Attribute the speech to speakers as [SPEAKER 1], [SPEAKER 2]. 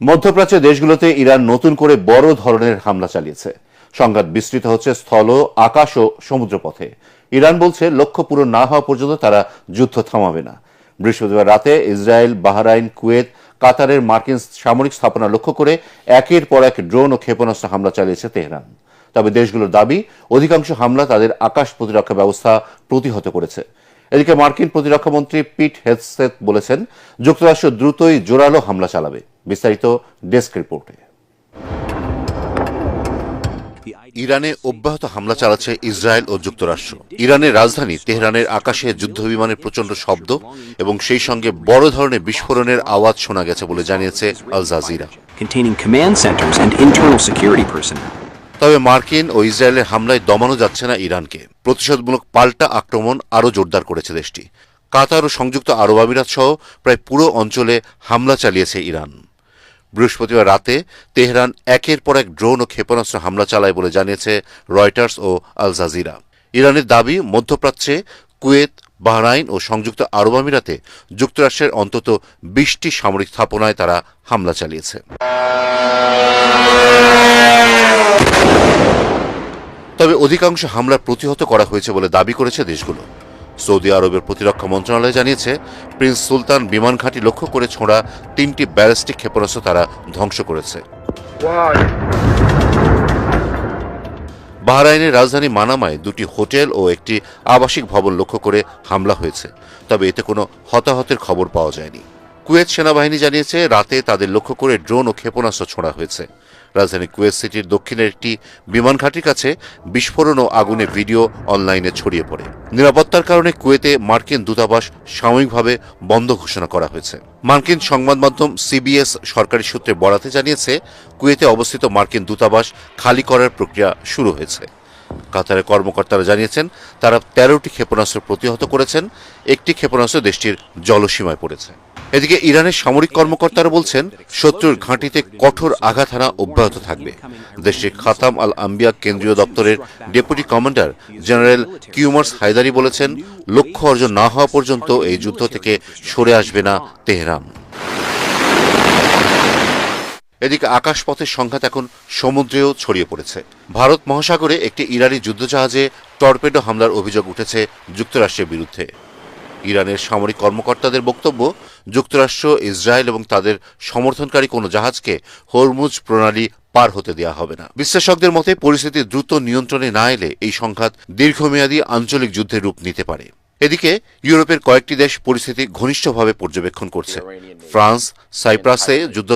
[SPEAKER 1] মধ্যপ্রাচ্যের দেশগুলোতে ইরান নতুন করে বড় ধরনের হামলা চালিয়েছে। সংঘাত বিস্তৃত হচ্ছে স্থল, আকাশ ও সমুদ্রপথে। ইরান বলছে লক্ষ্য পূরণ না হওয়া পর্যন্ত তারা যুদ্ধ থামাবে না। বৃহস্পতিবার রাতে ইসরায়েল, বাহরাইন, কুয়েত, কাতারের মার্কিন সামরিক স্থাপনা লক্ষ্য করে একের পর এক ড্রোন ও ক্ষেপণাস্ত্র হামলা চালিয়েছে তেহরান। তবে দেশগুলোর দাবি, অধিকাংশ হামলা তাদের আকাশ প্রতিরক্ষা ব্যবস্থা প্রতিহত করেছে। এদিকে মার্কিন প্রতিরক্ষামন্ত্রী পিট হেগসেথ বলেছেন, যুক্তরাষ্ট্র দ্রুতই জোরালো হামলা চালাবে। বিস্তারিত ডেস্ক রিপোর্টে। ইরানে অব্যাহত হামলা চালাচ্ছে ইসরায়েল ও যুক্তরাষ্ট্র। ইরানের রাজধানী তেহরানের আকাশে যুদ্ধবিমানের প্রচণ্ড শব্দ এবং সেই সঙ্গে বড় ধরনের বিস্ফোরণের আওয়াজ শোনা গেছে বলে জানিয়েছে আল জাজিরা। তবে মার্কিন ও ইসরায়েলের হামলায় দমানো যাচ্ছে না ইরানকে। প্রতিশোধমূলক পাল্টা আক্রমণ আরও জোরদার করেছে দেশটি। কাতার ও সংযুক্ত আরব আমিরাত সহ প্রায় পুরো অঞ্চলে হামলা চালিয়েছে ইরান। বৃহস্পতিবার রাতে তেহরান একের পর এক ড্রোন ও ক্ষেপণাস্ত্র হামলা চালায় বলে জানিয়েছে রয়টার্স ও আল জাজিরা। ইরানের দাবি, মধ্যপ্রাচ্যে কুয়েত, বাহরাইন ও সংযুক্ত আরব আমিরাতে যুক্তরাষ্ট্রের অন্তত 20টি সামরিক স্থাপনায় তারা হামলা চালিয়েছে। তবে অধিকাংশ হামলা প্রতিহত করা হয়েছে বলে দাবি করেছে দেশগুলো। সৌদি আরবের প্রতিরক্ষা মন্ত্রণালয় জানিয়েছে, প্রিন্স সুলতান বিমান ঘাঁটি লক্ষ্য করে ছোড়া 3টি ব্যালিস্টিক ক্ষেপণাস্ত্র তারা ধ্বংস করেছে। বাহরাইনের রাজধানী মানামায় 2টি হোটেল ও একটি আবাসিক ভবন লক্ষ্য করে হামলা হয়েছে, তবে এতে কোনো হতাহতের খবর পাওয়া যায়নি। কুয়েত সেনাবাহিনী জানিয়েছে, রাতে তাদের লক্ষ্য করে ড্রোন ও ক্ষেপণাস্ত্র ছোড়া হয়েছে। রাজধানী কুয়েত সিটির দক্ষিণের একটি বিমান ঘাঁটির কাছে বিস্ফোরণ ও আগুনের ভিডিও অনলাইনে ছড়িয়ে পড়ে। নিরাপত্তার কারণে কুয়েতে মার্কিন দূতাবাস সাময়িকভাবে বন্ধ ঘোষণা করা হয়েছে। মার্কিন সংবাদ মাধ্যম সিবিএস সরকারি সূত্রে বরাতে জানিয়েছে, কুয়েতে অবস্থিত মার্কিন দূতাবাস খালি করার প্রক্রিয়া শুরু হয়েছে। কাতারের কর্মকর্তারা জানিয়েছেন, তারা 13টি ক্ষেপণাস্ত্র প্রতিহত করেছেন। একটি ক্ষেপণাস্ত্র দেশটির জলসীমায় পড়েছে। এদিকে ইরানের সামরিক কর্মকর্তারা বলছেন, শত্রুর ঘাঁটিতে কঠোর আঘাত হানা অব্যাহত থাকবে। দেশটির খাতাম আল আম্বিয়া কেন্দ্রীয় দপ্তরের deputy commander general Kiumars Heydari বলেছেন, লক্ষ্য অর্জন না হওয়া পর্যন্ত এই যুদ্ধ থেকে সরে আসবে না তেহরান। এদিকে আকাশপথের সংঘাত এখন সমুদ্রেও ছড়িয়ে পড়েছে। ভারত মহাসাগরে একটি ইরানি যুদ্ধজাহাজে টর্পেডো হামলার অভিযোগ উঠেছে যুক্তরাষ্ট্রের বিরুদ্ধে। ইরানের সামরিক কর্মকর্তাদের বক্তব্য, যুক্তরাষ্ট্র, ইসরায়েল এবং তাদের সমর্থনকারী কোনো জাহাজকে হরমুজ প্রণালী পার হতে দেওয়া হবে না। বিশ্লেষকদের মতে, পরিস্থিতি দ্রুত নিয়ন্ত্রণে না এলে এই সংঘাত দীর্ঘমেয়াদী আঞ্চলিক যুদ্ধের রূপ নিতে পারে। এদিকে ইউরোপের কয়েকটি দেশ পরিস্থিতি ঘনিষ্ঠভাবে পর্যবেক্ষণ করছে। ফ্রান্স সাইপ্রাসে যুদ্ধ